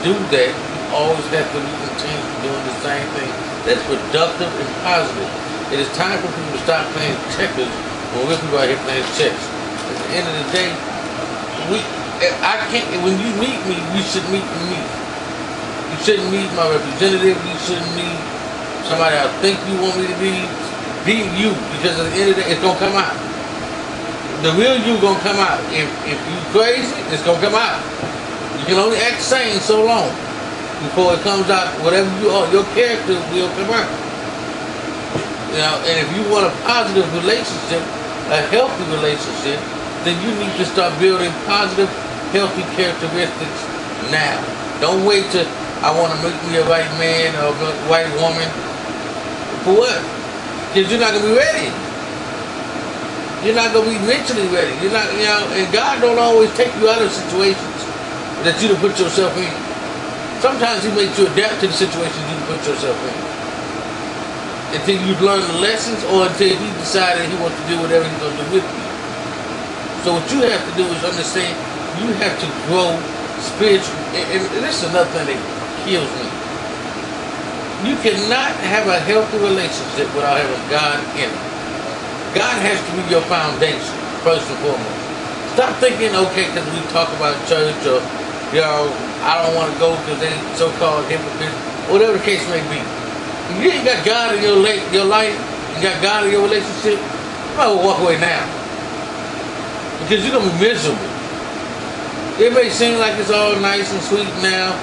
do that, you always have to be continuing doing the same thing that's productive and positive. It is time for people to stop playing checkers when we're people out here playing chess. At the end of the day, when you meet me, you should meet me. You shouldn't meet my representative, you shouldn't meet somebody I think you want me to be you, because at the end of the day, it's gonna come out. The real you gonna come out. If you crazy, it's gonna come out. You can only act sane so long before it comes out. Whatever you are, your character will come out. You know, and if you want a positive relationship, a healthy relationship, then you need to start building positive, healthy characteristics now. Don't wait till I want to make me a white man or a white woman. For what? Because you're not gonna be ready. You're not gonna be mentally ready. You're not, you know, and God don't always take you out of situations that you done put yourself in. Sometimes He makes you adapt to the situations you put yourself in. Until you've learned the lessons, or until He decided He wants to do whatever He's gonna do with you. So what you have to do is understand you have to grow spiritually. And this is another thing that kills me. You cannot have a healthy relationship without having God in it. God has to be your foundation, first and foremost. Stop thinking, okay, because we talk about church, or, you know, I don't want to go because they so-called hypocrites, whatever the case may be. If you ain't got God in your life, you got God in your relationship, you might well walk away now. Because you're going to be miserable. It may seem like it's all nice and sweet now.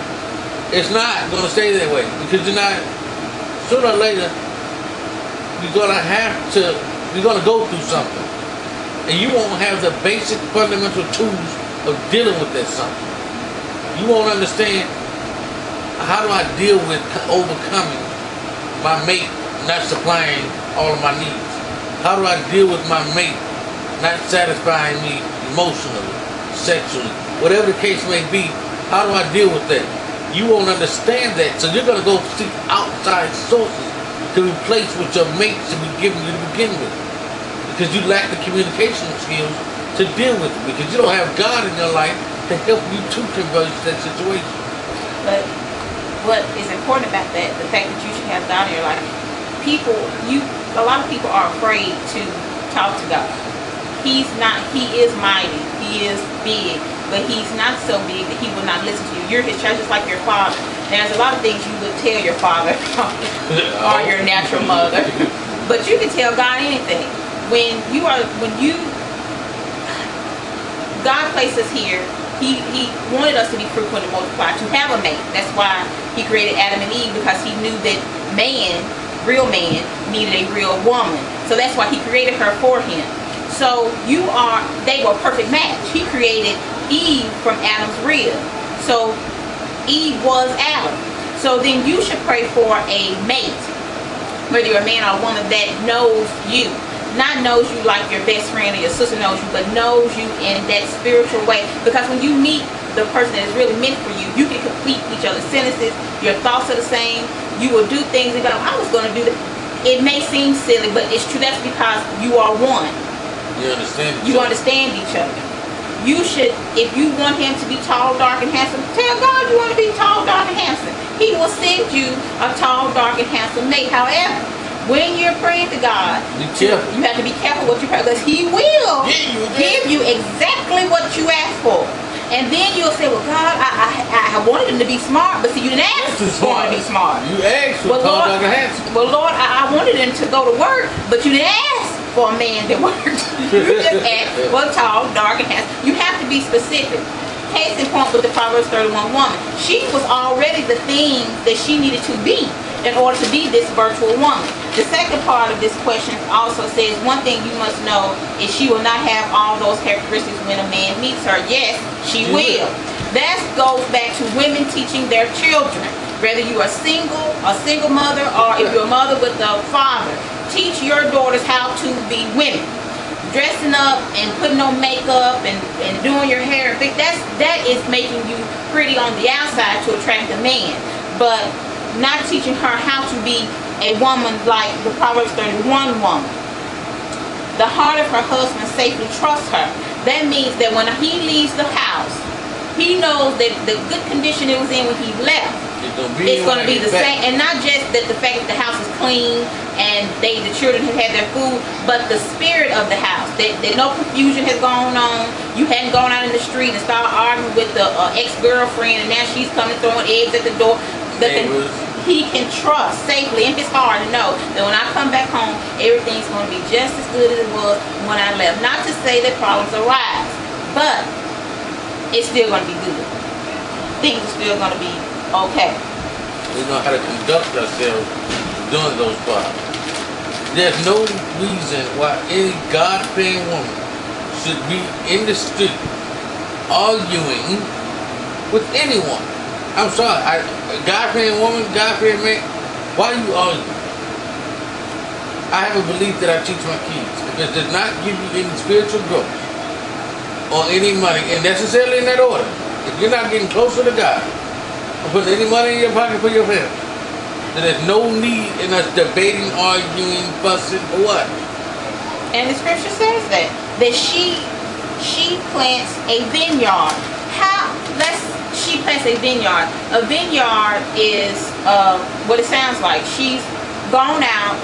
It's not going to stay that way. Because you're not, sooner or later, you're going to go through something. And you won't have the basic fundamental tools of dealing with that something. You won't understand, how do I deal with overcoming my mate not supplying all of my needs? How do I deal with my mate not satisfying me emotionally, sexually, whatever the case may be? How do I deal with that? You won't understand that, so you're going to go seek outside sources to replace what your mate should be giving you to begin with, because you lack the communication skills to deal with it, because you don't have God in your life to help you to converge that situation. But what is important about that, the fact that you should have God in your life, a lot of people are afraid to talk to God. He is mighty, He is big, but He's not so big that He will not listen to you. You're His child just like your father. There's a lot of things you would tell your father or your natural mother, but you can tell God anything. God placed us here. He wanted us to be fruitful and multiply, to have a mate. That's why He created Adam and Eve, because He knew that real man, needed a real woman. So that's why He created her for him. So they were a perfect match. He created Eve from Adam's rib. So Eve was Adam. So then you should pray for a mate, whether you're a man or a woman, that knows you. Not knows you like your best friend or your sister knows you, but knows you in that spiritual way. Because when you meet the person that is really meant for you, you can complete each other's sentences. Your thoughts are the same. You will do things and go, I was going to do that. It may seem silly, but it's true. That's because you are one. You understand each other. You understand each other. You should, if you want him to be tall, dark, and handsome, tell God you want to be tall, dark, and handsome. He will send you a tall, dark, and handsome mate. However, when you're praying to God, you have to be careful what you pray, because He will give you exactly what you ask for. And then you'll say, well, God, I wanted him to be smart, but see, you didn't ask for him to be smart. You asked for tall, dark, and handsome. Well, Lord, I wanted him to go to work, but you didn't ask for a man that worked. You just asked for tall, dark, and handsome. You have to be specific. Case in point with the Proverbs 31 woman. She was already the thing that she needed to be in order to be this virtual woman. The second part of this question also says, one thing you must know is she will not have all those characteristics when a man meets her. Yes, she will. That goes back to women teaching their children. Whether you are a single mother, or if you're a mother with a father, teach your daughters how to be women. Dressing up and putting on makeup and doing your hair, that is making you pretty on the outside to attract a man. But not teaching her how to be a woman like the Proverbs 31 woman. The heart of her husband safely trusts her. That means that when he leaves the house, he knows that the good condition it was in when he left, it's going to be the same. And not just that the fact that the house is clean and the children have had their food, but the spirit of the house, that no confusion has gone on. You hadn't gone out in the street and started arguing with the ex-girlfriend, and now she's coming throwing eggs at the door. He can trust safely in his heart to know that when I come back home, everything's going to be just as good as it was when I left. Not to say that problems arise, but it's still going to be good. Things are still going to be okay. We know how to conduct ourselves during those problems. There's no reason why any God-fearing woman should be in the street arguing with anyone. I'm sorry, God-fearing woman, God-fearing man, why are you arguing? I have a belief that I teach my kids. If it does not give you any spiritual growth or any money, and necessarily in that order, if you're not getting closer to God or putting any money in your pocket for your family, then there's no need in us debating, arguing, fussing, or what. And the scripture says that she plants a vineyard. She plants a vineyard. A vineyard is what it sounds like. She's gone out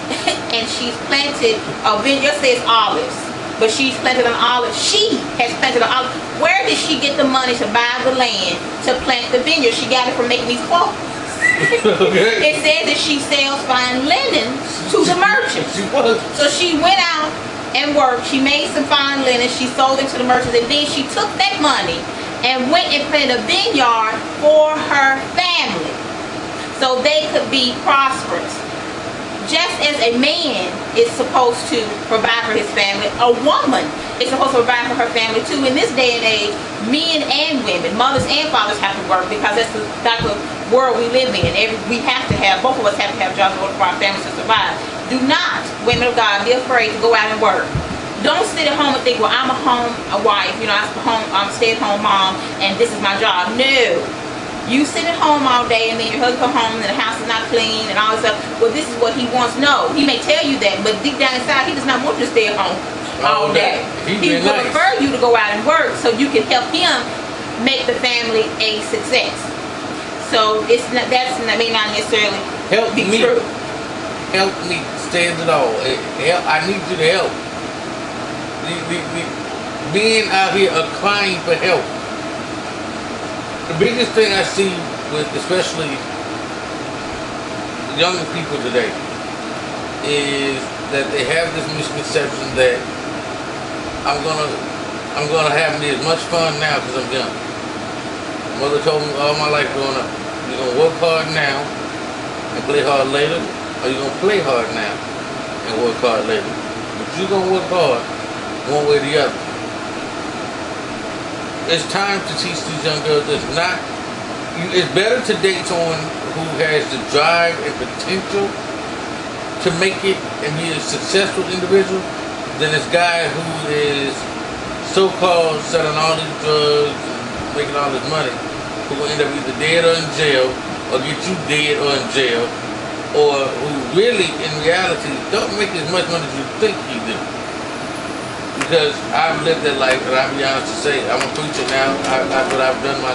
and she's planted a vineyard. Says olives, but she's planted an olive. She has planted an olive. Where did she get the money to buy the land to plant the vineyard? She got it from making these quotes. Okay. It says that she sells fine linen to the merchants. So she went out and worked. She made some fine linen. She sold it to the merchants, and then she took that money and went and planted a vineyard for her family so they could be prosperous. Just as a man is supposed to provide for his family, a woman is supposed to provide for her family too. In this day and age, men and women, mothers and fathers have to work because that's the type of world we live in. Both of us have to have jobs in order for our families to survive. Do not, women of God, be afraid to go out and work. Don't sit at home and think, well, I'm a wife, I'm a stay-at-home mom, and this is my job. No. You sit at home all day, and then your husband come home, and the house is not clean, and all this stuff. Well, this is what he wants. No. He may tell you that, but deep down inside, he does not want you to stay at home all day. He would prefer you to go out and work so you can help him make the family a success. So that may not necessarily be true. Help me stands it all. I need you to help. Being out here applying for help. The biggest thing I see with especially younger people today is that they have this misconception that I'm gonna have me as much fun now because I'm young. Mother told me all my life growing up, you're gonna work hard now and play hard later, or you're gonna play hard now and work hard later. But you're gonna work hard one way or the other. It's time to teach these young girls it's better to date someone who has the drive and potential to make it and be a successful individual than this guy who is so-called selling all these drugs and making all this money, who will end up either dead or in jail, or get you dead or in jail, or who really, in reality, don't make as much money as you think he do. Because I've lived that life, and I'll be honest to say, I'm a preacher now. I've done my